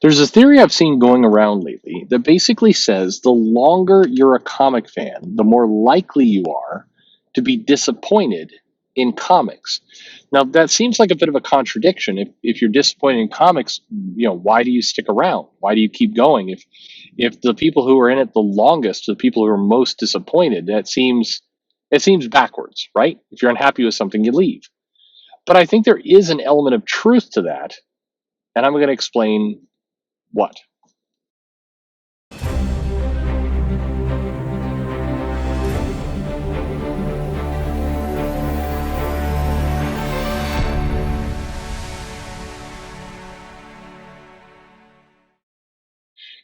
There's a theory I've seen going around lately that basically says the longer you're a comic fan, the more likely you are to be disappointed in comics. Now, that seems like a bit of a contradiction. If you're disappointed in comics, why do you stick around? Why do you keep going? If the people who are in it the longest are the people who are most disappointed, it seems backwards, right? If you're unhappy with something, you leave. But I think there is an element of truth to that, and I'm going to explain what.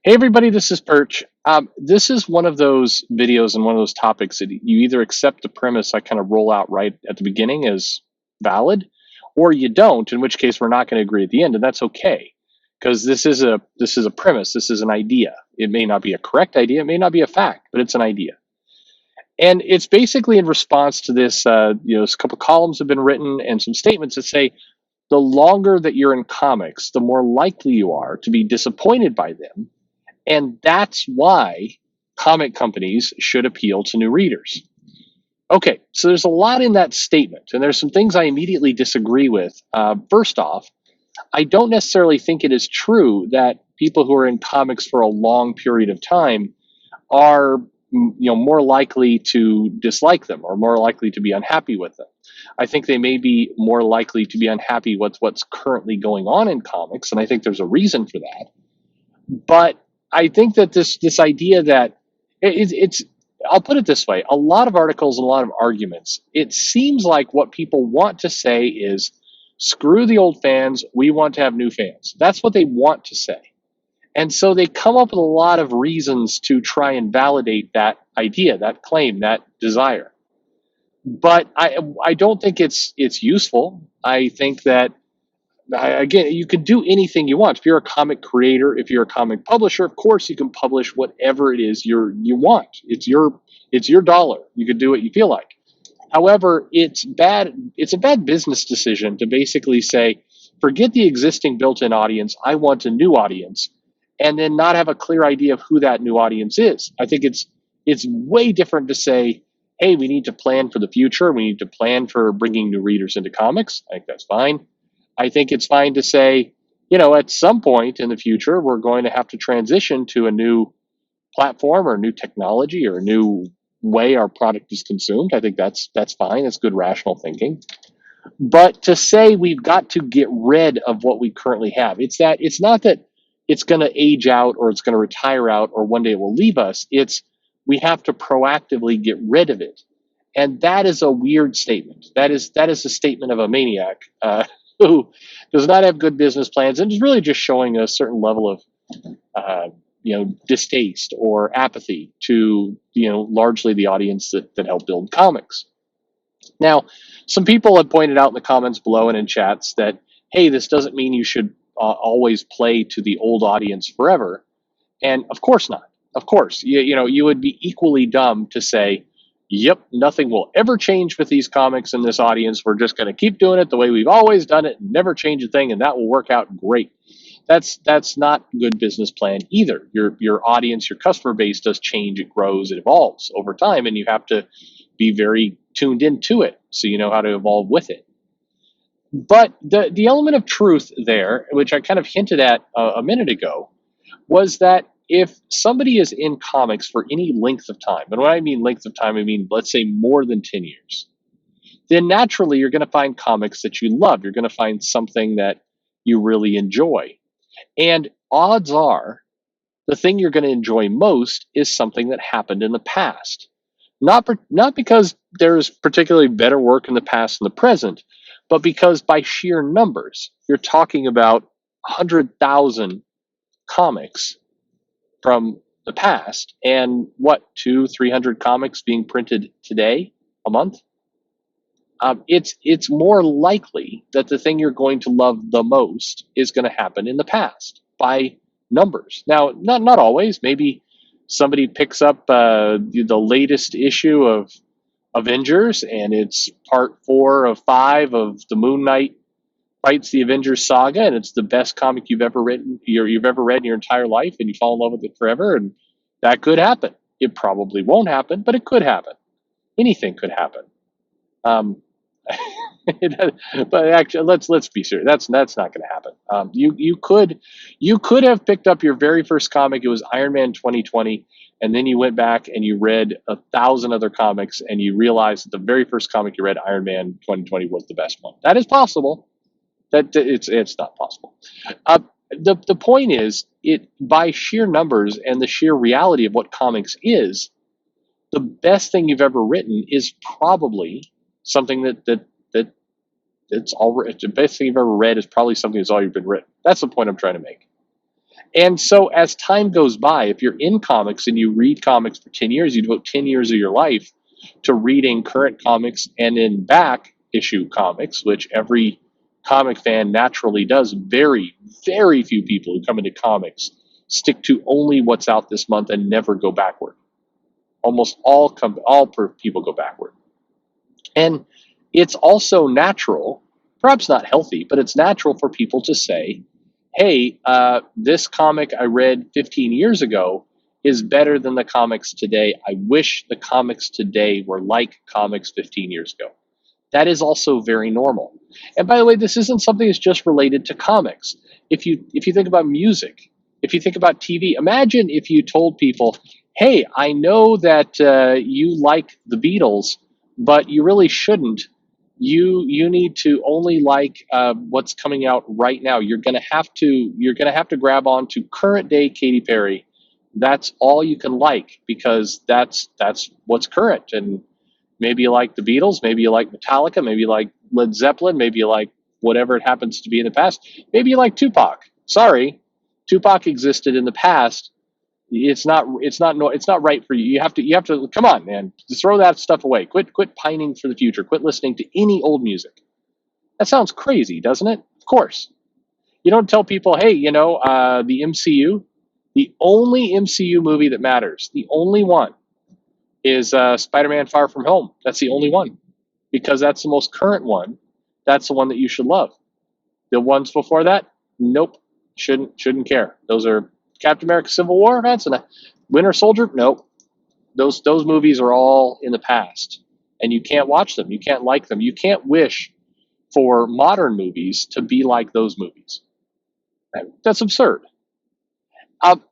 Hey everybody, this is Perch. This is one of those videos and one of those topics that you either accept the premise I kind of roll out right at the beginning as valid, or you don't, in which case we're not going to agree at the end, and that's okay. Because this is a premise, this is an idea. It may not be a correct idea, it may not be a fact, but it's an idea. And it's basically in response to this, a couple columns have been written and some statements that say the longer that you're in comics, the more likely you are to be disappointed by them, and that's why comic companies should appeal to new readers. Okay, so there's a lot in that statement, and there's some things I immediately disagree with. First off, I don't necessarily think it is true that people who are in comics for a long period of time are more likely to dislike them or more likely to be unhappy with them. I think they may be more likely to be unhappy with what's currently going on in comics, and I think there's a reason for that. But I think that this idea that it's I'll put it this way: a lot of articles and a lot of arguments. It seems like what people want to say is, "Screw the old fans. We want to have new fans." That's what they want to say, and so they come up with a lot of reasons to try and validate that idea, that claim, that desire. But I don't think it's useful. I think that again, you can do anything you want. If you're a comic creator, if you're a comic publisher, of course you can publish whatever it is you want. It's your dollar. You can do what you feel like. However, it's bad. It's a bad business decision to basically say, forget the existing built-in audience. I want a new audience, and then not have a clear idea of who that new audience is. I think it's way different to say, hey, we need to plan for the future. We need to plan for bringing new readers into comics. I think that's fine. I think it's fine to say, at some point in the future, we're going to have to transition to a new platform or new technology or a new way our product is consumed. I think that's fine. That's good rational thinking. But to say we've got to get rid of what we currently have, it's not that it's going to age out or it's going to retire out or one day it will leave us. It's we have to proactively get rid of it. And that is a weird statement. That is a statement of a maniac. Who does not have good business plans and is really just showing a certain level of distaste or apathy to largely the audience that helped build comics. Now, some people have pointed out in the comments below and in chats that, hey, this doesn't mean you should always play to the old audience forever. And of course not. Of course, you would be equally dumb to say, yep, nothing will ever change with these comics and this audience. We're just going to keep doing it the way we've always done it and never change a thing, and that will work out great. That's not a good business plan either. Your audience, your customer base does change, it grows, it evolves over time, and you have to be very tuned into it so you know how to evolve with it. But the element of truth there, which I kind of hinted at a minute ago, was that if somebody is in comics for any length of time, and when I mean length of time, I mean, let's say more than 10 years, then naturally you're going to find comics that you love. You're going to find something that you really enjoy. And odds are the thing you're going to enjoy most is something that happened in the past. Not because there's particularly better work in the past than the present, but because by sheer numbers, you're talking about 100,000 comics from the past, and what, 200-300 comics being printed today a month. It's more likely that the thing you're going to love the most is going to happen in the past by numbers. Now, not always. Maybe somebody picks up the latest issue of Avengers, and it's part 4 of 5 of the Moon Knight writes the Avengers saga, and it's the best comic you've ever read in your entire life, and you fall in love with it forever, and that could happen. It probably won't happen, but it could happen. Anything could happen. Um, but actually, let's be serious. That's not going to happen. You could have picked up your very first comic. It was Iron Man 2020, and then you went back and you read 1,000 other comics, and you realized that the very first comic you read, Iron Man 2020, was the best one. That is possible. That it's not possible. Uh, the point is, it by sheer numbers and the sheer reality of what comics is, the best thing you've ever written is probably something that it's all the best thing you've ever read is probably something that's all you've been written. That's the point I'm trying to make. And so as time goes by, if you're in comics and you read comics for 10 years, you devote 10 years of your life to reading current comics and in back issue comics, which every comic fan naturally does. Very, very few people who come into comics stick to only what's out this month and never go backward. Almost all people go backward. And it's also natural, perhaps not healthy, but it's natural for people to say, hey, this comic I read 15 years ago is better than the comics today. I wish the comics today were like comics 15 years ago. That is also very normal. And by the way, this isn't something that's just related to comics. If you think about music, if you think about TV, imagine if you told people, hey, I know that you like the Beatles, but you really shouldn't. You need to only like what's coming out right now. You're gonna have to grab on to current day Katy Perry. That's all you can like because that's what's current. And maybe you like the Beatles, maybe you like Metallica, maybe you like Led Zeppelin, maybe you like whatever it happens to be in the past. Maybe you like Tupac. Sorry, Tupac existed in the past. It's not right for you. You have to come on, man. Just throw that stuff away. Quit pining for the future. Quit listening to any old music. That sounds crazy, doesn't it? Of course. You don't tell people, hey, the MCU, the only MCU movie that matters, the only one is Spider-Man: Far From Home. That's the only one because that's the most current one. That's the one that you should love. The ones before that, nope, shouldn't care. Those are Captain America: Civil War. That's a Winter Soldier. Nope, those movies are all in the past, and you can't watch them. You can't like them. You can't wish for modern movies to be like those movies. That's absurd.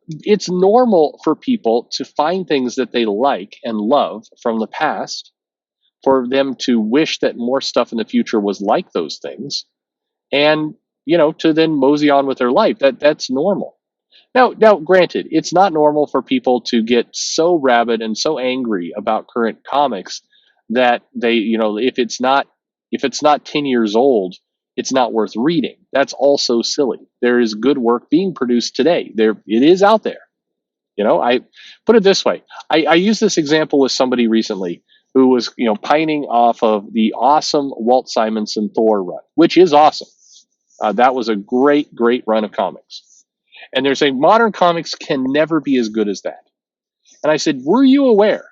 It's normal for people to find things that they like and love from the past, for them to wish that more stuff in the future was like those things, and to then mosey on with their life. That's normal. Now, granted, it's not normal for people to get so rabid and so angry about current comics that they, if it's not 10 years old, it's not worth reading. That's also silly. There is good work being produced today. It is out there. I put it this way. I used this example with somebody recently who was, pining off of the awesome Walt Simonson Thor run, which is awesome. That was a great, great run of comics. And they're saying modern comics can never be as good as that. And I said, were you aware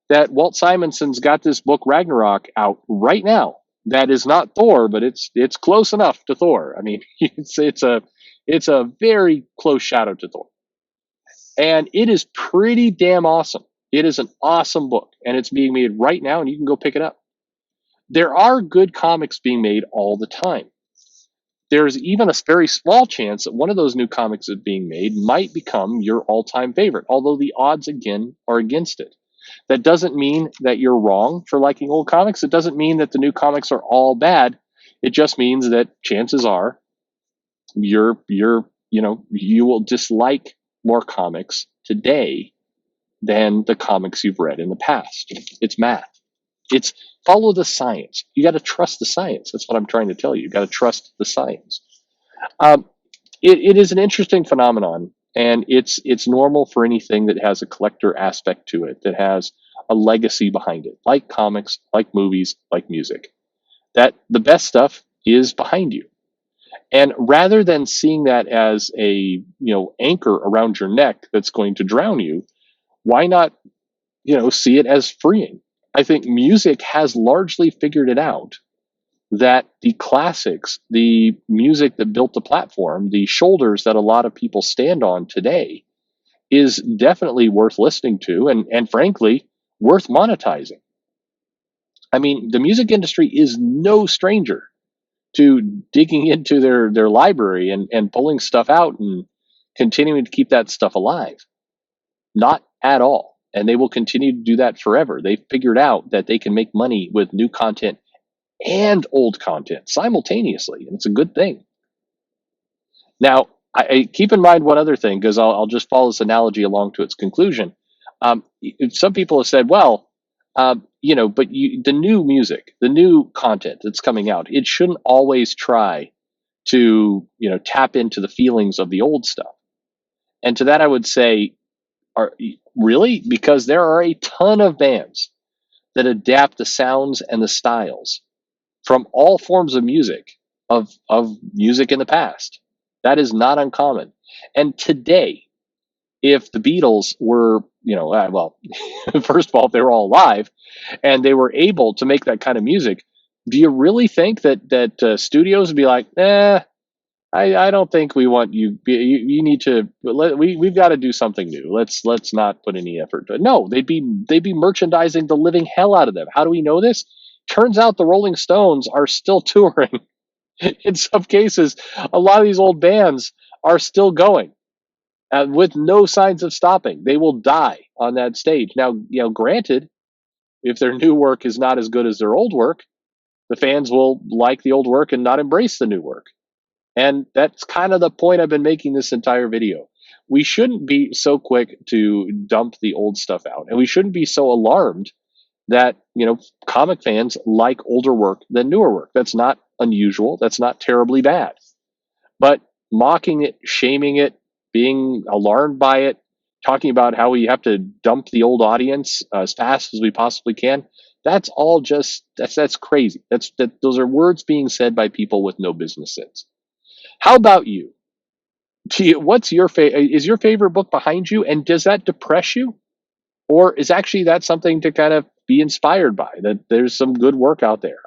that Walt Simonson's got this book Ragnarok out right now that is not Thor, but it's close enough to Thor. I mean, it's a very close shadow to Thor. And it is pretty damn awesome. It is an awesome book, and it's being made right now, and you can go pick it up. There are good comics being made all the time. There's even a very small chance that one of those new comics that's being made might become your all-time favorite, although the odds, again, are against it. That doesn't mean that you're wrong for liking old comics. It doesn't mean that the new comics are all bad. It just means that chances are you will dislike more comics today than the comics you've read in the past. It's math. It's follow the science. You got to trust the science. That's what I'm trying to tell you. You got to trust the science. It is an interesting phenomenon, and it's normal for anything that has a collector aspect to it, that has a legacy behind it, like comics, like movies, like music. That the best stuff is behind you. And rather than seeing that as a anchor around your neck that's going to drown you, why not see it as freeing? I think music has largely figured it out that the classics, the music that built the platform, the shoulders that a lot of people stand on today, is definitely worth listening to, and frankly, worth monetizing. I mean, the music industry is no stranger to digging into their library and pulling stuff out and continuing to keep that stuff alive. Not at all. And they will continue to do that forever. They've figured out that they can make money with new content and old content simultaneously, and it's a good thing. Now, I keep in mind one other thing, because I'll just follow this analogy along to its conclusion. Some people have said, well, but the new music, the new content that's coming out, it shouldn't always try to, tap into the feelings of the old stuff. And to that, I would say, are really? Because there are a ton of bands that adapt the sounds and the styles from all forms of music, of music in the past. That is not uncommon. And today, if the Beatles were, first of all, if they were all alive and they were able to make that kind of music, do you really think that studios would be like, I don't think we want you. You need to. We've got to do something new. Let's not put any effort. No, they'd be merchandising the living hell out of them. How do we know this? Turns out the Rolling Stones are still touring. In some cases, a lot of these old bands are still going, with no signs of stopping. They will die on that stage. Now, granted, if their new work is not as good as their old work, the fans will like the old work and not embrace the new work. And that's kind of the point I've been making this entire video. We shouldn't be so quick to dump the old stuff out, and we shouldn't be so alarmed that, comic fans like older work than newer work. That's not unusual. That's not terribly bad. But mocking it, shaming it, being alarmed by it, talking about how we have to dump the old audience as fast as we possibly can, that's all just that's crazy. Those are words being said by people with no business sense. How about you? What's your is your favorite book behind you, and does that depress you, or is actually that something to kind of be inspired by? That there's some good work out there.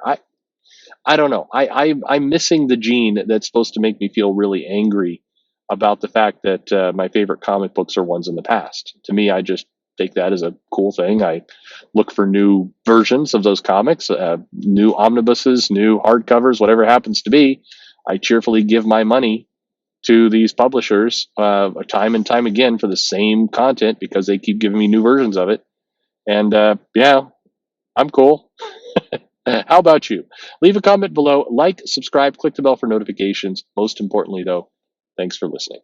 I don't know. I'm missing the gene that's supposed to make me feel really angry about the fact that my favorite comic books are ones in the past. To me, I just take that as a cool thing. I look for new versions of those comics, new omnibuses, new hardcovers, whatever it happens to be. I cheerfully give my money to these publishers time and time again for the same content because they keep giving me new versions of it. And yeah, I'm cool. How about you? Leave a comment below, like, subscribe, click the bell for notifications. Most importantly, though, thanks for listening.